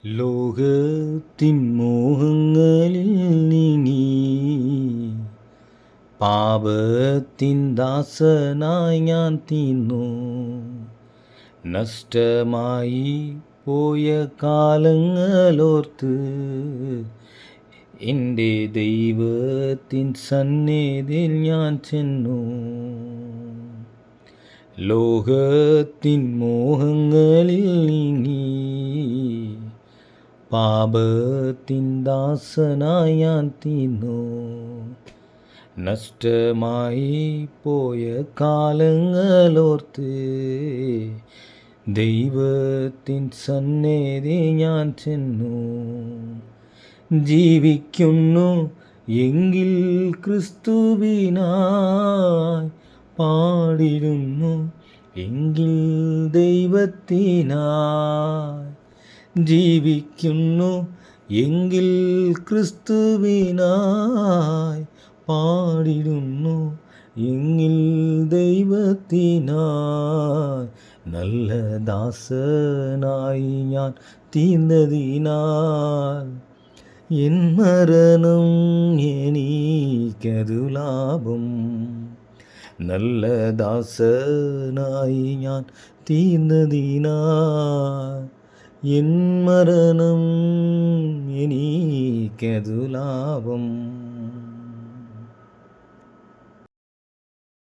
ലോകത്തിൻ മോഹങ്ങളിൽ നീങ്ങി പാപത്തിൻ ദാസനായി ഞാൻ തീർന്നു. നഷ്ടമായി പോയ കാലങ്ങളോർത്ത് എൻ്റെ ദൈവത്തിൻ സന്നിധിയിൽ ഞാൻ ചെന്നു. ലോകത്തിൻ മോഹങ്ങളിൽ നീങ്ങി പാപത്തിൻ ദാസനായി ഞാൻ തീർന്നു. നഷ്ടമായി പോയ കാലങ്ങളോർത്ത് ദൈവത്തിൻ സന്നിധി ഞാൻ ചെന്നു. ജീവിക്കുന്നു എങ്കിൽ ക്രിസ്തുവിനായി, പാടിടുന്നു എങ്കിൽ ദൈവത്തിനായി. ജീവിക്കുന്നു എങ്കിൽ ക്രിസ്തുവിനായി, പാടിടുന്നു എങ്കിൽ ദൈവത്തിനായി. നല്ല ദാസനായി ഞാൻ തീർന്നതിനാൽ എൻ മരണം എനിക്കതു ലാഭം. നല്ല ദാസനായി ഞാൻ തീർന്നതിനാൽ എൻ മരണം എനിക്കതു ലാഭം.